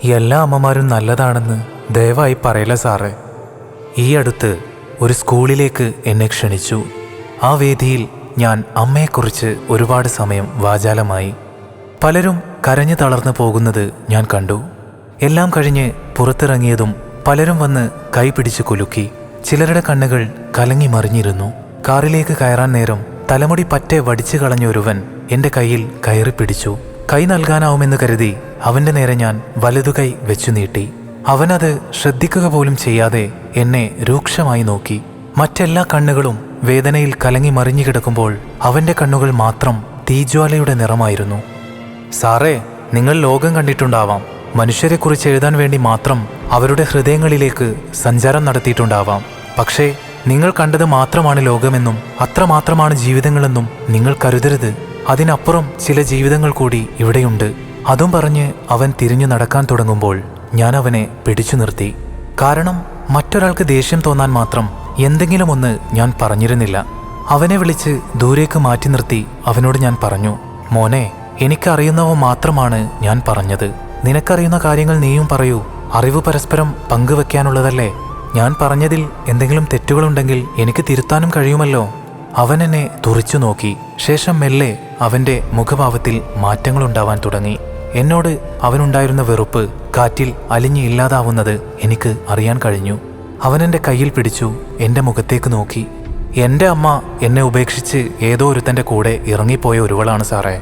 എല്ലാ അമ്മമാരും നല്ലതാണെന്ന് ദയവായി പറയില്ല സാറേ. ഈ അടുത്ത് ഒരു സ്കൂളിലേക്ക് എന്നെ ക്ഷണിച്ചു. ആ വേദിയിൽ ഞാൻ അമ്മയെക്കുറിച്ച് ഒരുപാട് സമയം വാചാലമായി. പലരും കരഞ്ഞു തളർന്നു പോകുന്നത് ഞാൻ കണ്ടു. എല്ലാം കഴിഞ്ഞ് പുറത്തിറങ്ങിയതും പലരും വന്ന് കൈ പിടിച്ച് കുലുക്കി. ചിലരുടെ കണ്ണുകൾ കലങ്ങി മറിഞ്ഞിരുന്നു. കാറിലേക്ക് കയറാൻ നേരം തലമുടി പറ്റെ വടിച്ചു കളഞ്ഞ ഒരുവൻ എൻ്റെ കയ്യിൽ കയറി പിടിച്ചു. കൈ നൽകാനാവുമെന്ന് കരുതി അവൻ്റെ നേരെ ഞാൻ വലതുകൈ വെച്ചു നീട്ടി. അവനത് ശ്രദ്ധിക്കുക പോലും ചെയ്യാതെ എന്നെ രൂക്ഷമായി നോക്കി. മറ്റെല്ലാ കണ്ണുകളും വേദനയിൽ കലങ്ങി മറിഞ്ഞു കിടക്കുമ്പോൾ അവൻ്റെ കണ്ണുകൾ മാത്രം തീജ്വാലയുടെ നിറമായിരുന്നു. സാറേ, നിങ്ങൾ ലോകം കണ്ടിട്ടുണ്ടാവാം. മനുഷ്യരെക്കുറിച്ച് എഴുതാൻ വേണ്ടി മാത്രം അവരുടെ ഹൃദയങ്ങളിലേക്ക് സഞ്ചാരം നടത്തിയിട്ടുണ്ടാവാം. പക്ഷേ നിങ്ങൾ കണ്ടത് മാത്രമാണ് ലോകമെന്നും അത്രമാത്രമാണ് ജീവിതങ്ങളെന്നും നിങ്ങൾ കരുതരുത്. അതിനപ്പുറം ചില ജീവിതങ്ങൾ കൂടി ഇവിടെയുണ്ട്. അതും പറഞ്ഞ് അവൻ തിരിഞ്ഞു നടക്കാൻ തുടങ്ങുമ്പോൾ ഞാൻ അവനെ പിടിച്ചു നിർത്തി. കാരണം മറ്റൊരാൾക്ക് ദേഷ്യം തോന്നാൻ മാത്രം എന്തെങ്കിലും ഒന്ന് ഞാൻ പറഞ്ഞിരുന്നില്ല. അവനെ വിളിച്ച് ദൂരേക്ക് മാറ്റി നിർത്തി അവനോട് ഞാൻ പറഞ്ഞു, മോനെ, എനിക്കറിയുന്നവ മാത്രമാണ് ഞാൻ പറഞ്ഞത്. നിനക്കറിയുന്ന കാര്യങ്ങൾ നീയും പറയൂ. അറിവ് പരസ്പരം പങ്കുവെക്കാനുള്ളതല്ലേ. ഞാൻ പറഞ്ഞതിൽ എന്തെങ്കിലും തെറ്റുകളുണ്ടെങ്കിൽ എനിക്ക് തിരുത്താനും കഴിയുമല്ലോ. അവൻ എന്നെ തുറിച്ചു നോക്കി. ശേഷം മെല്ലെ അവൻ്റെ മുഖഭാവത്തിൽ മാറ്റങ്ങളുണ്ടാവാൻ തുടങ്ങി. എന്നോട് അവനുണ്ടായിരുന്ന വെറുപ്പ് കാറ്റിൽ അലിഞ്ഞ് ഇല്ലാതാവുന്നത് എനിക്ക് അറിയാൻ കഴിഞ്ഞു. അവനെൻ്റെ കയ്യിൽ പിടിച്ചു എൻ്റെ മുഖത്തേക്ക് നോക്കി. എൻ്റെ അമ്മ എന്നെ ഉപേക്ഷിച്ച് ഏതോ ഒരുത്തൻ്റെ കൂടെ ഇറങ്ങിപ്പോയ ഒരുവളാണ് സാറേ.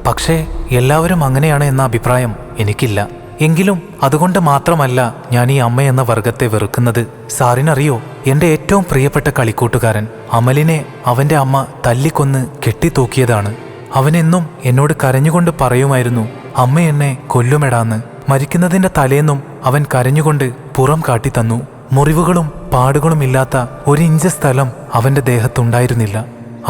പക്ഷേ എല്ലാവരും അങ്ങനെയാണ് എന്ന അഭിപ്രായം എനിക്കില്ല. എങ്കിലും അതുകൊണ്ട് മാത്രമല്ല ഞാൻ ഈ അമ്മ എന്ന വർഗത്തെ വെറുക്കുന്നത്. സാറിനറിയോ, എൻ്റെ ഏറ്റവും പ്രിയപ്പെട്ട കളിക്കൂട്ടുകാരൻ അമലിനെ അവൻ്റെ അമ്മ തല്ലിക്കൊന്ന് കെട്ടിത്തൂക്കിയതാണ്. അവനെന്നും എന്നോട് കരഞ്ഞുകൊണ്ട് പറയുമായിരുന്നു, അമ്മ എന്നെ കൊല്ലുമെടാന്ന്. മരിക്കുന്നതിൻ്റെ തലേന്നും അവൻ കരഞ്ഞുകൊണ്ട് പുറം കാട്ടിത്തന്നു. മുറിവുകളും പാടുകളും ഇല്ലാത്ത ഒരു ഇഞ്ച് സ്ഥലം അവൻ്റെ ദേഹത്തുണ്ടായിരുന്നില്ല.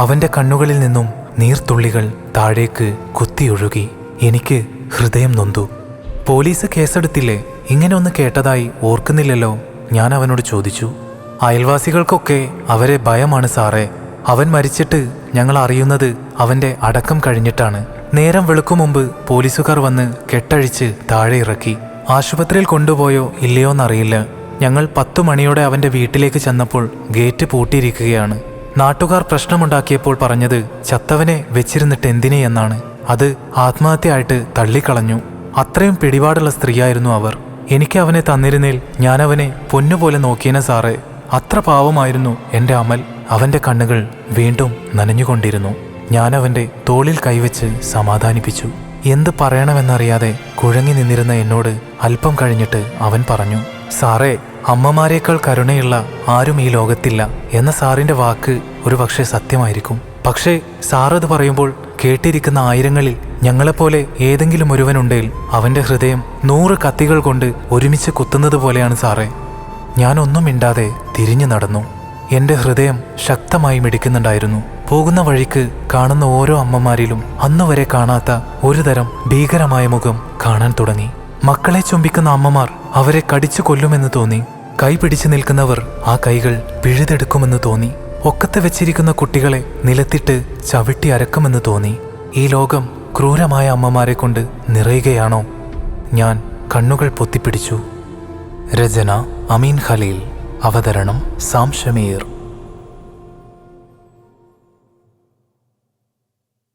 അവൻ്റെ കണ്ണുകളിൽ നിന്നും നീർത്തുള്ളികൾ താഴേക്ക് കുത്തിയൊഴുകി. എനിക്ക് ഹൃദയം നൊന്തു. പോലീസ് കേസെടുത്തില്ലേ? ഇങ്ങനെ ഒന്ന് കേട്ടതായി ഓർക്കുന്നില്ലല്ലോ. ഞാൻ അവനോട് ചോദിച്ചു. അയൽവാസികൾക്കൊക്കെ അവരെ ഭയമാണ് സാറേ. അവൻ മരിച്ചിട്ട് ഞങ്ങൾ അറിയുന്നത് അവൻ്റെ അടക്കം കഴിഞ്ഞിട്ടാണ്. നേരം വെളുക്കും മുമ്പ് പോലീസുകാർ വന്ന് കെട്ടഴിച്ച് താഴെ ഇറക്കി. ആശുപത്രിയിൽ കൊണ്ടുപോയോ ഇല്ലയോന്നറിയില്ല. ഞങ്ങൾ 10 മണിയോടെ അവൻ്റെ വീട്ടിലേക്ക് ചെന്നപ്പോൾ ഗേറ്റ് പൂട്ടിയിരിക്കുകയാണ്. നാട്ടുകാർ പ്രശ്നമുണ്ടാക്കിയപ്പോൾ പറഞ്ഞത് ചത്തവനെ വെച്ചിരുന്നിട്ട് എന്തിനെ എന്നാണ്. അത് ആത്മഹത്യയായിട്ട് തള്ളിക്കളഞ്ഞു. അത്രയും പിടിപാടുള്ള സ്ത്രീയായിരുന്നു അവർ. എനിക്ക് അവനെ തന്നിരുന്നേൽ ഞാനവനെ പൊന്നുപോലെ നോക്കിയേനെ സാറേ. അത്ര പാവമായിരുന്നു എൻ്റെ അമൽ. അവൻ്റെ കണ്ണുകൾ വീണ്ടും നനഞ്ഞുകൊണ്ടിരുന്നു. ഞാനവൻ്റെ തോളിൽ കൈവച്ച് സമാധാനിപ്പിച്ചു. എന്ത് പറയണമെന്നറിയാതെ കുഴങ്ങി നിന്നിരുന്ന എന്നോട് അല്പം കഴിഞ്ഞിട്ട് അവൻ പറഞ്ഞു, സാറേ, അമ്മമാരേക്കാൾ കരുണയുള്ള ആരും ഈ ലോകത്തില്ല എന്ന സാറിൻ്റെ വാക്ക് ഒരുപക്ഷെ സത്യമായിരിക്കും. പക്ഷേ സാറത് പറയുമ്പോൾ കേട്ടിരിക്കുന്ന ആയിരങ്ങളിൽ ഞങ്ങളെപ്പോലെ ഏതെങ്കിലും ഒരുവനുണ്ടെങ്കിൽ അവൻ്റെ ഹൃദയം 100 കത്തികൾ കൊണ്ട് ഒരുമിച്ച് കുത്തുന്നത് പോലെയാണ് സാറേ. ഞാനൊന്നും മിണ്ടാതെ തിരിഞ്ഞു നടന്നു. എൻ്റെ ഹൃദയം ശക്തമായി മിടിക്കുന്നുണ്ടായിരുന്നു. പോകുന്ന വഴിക്ക് കാണുന്ന ഓരോ അമ്മമാരിലും അന്നുവരെ കാണാത്ത ഒരു തരം ഭീകരമായ മുഖം കാണാൻ തുടങ്ങി. മക്കളെ ചുംബിക്കുന്ന അമ്മമാർ അവരെ കടിച്ചു കൊല്ലുമെന്ന് തോന്നി. കൈ പിടിച്ചു നിൽക്കുന്നവർ ആ കൈകൾ പിഴുതെടുക്കുമെന്ന് തോന്നി. ഒക്കത്ത് വെച്ചിരിക്കുന്ന കുട്ടികളെ നിലത്തിട്ട് ചവിട്ടി അരക്കുമെന്ന് തോന്നി. ഈ ലോകം ക്രൂരമായ അമ്മമാരെ കൊണ്ട് നിറയുകയാണോ? ഞാൻ കണ്ണുകൾ പൊത്തിപ്പിടിച്ചു. രചന അമീൻ ഖലീൽ. അവതരണം സാം ഷമീർ.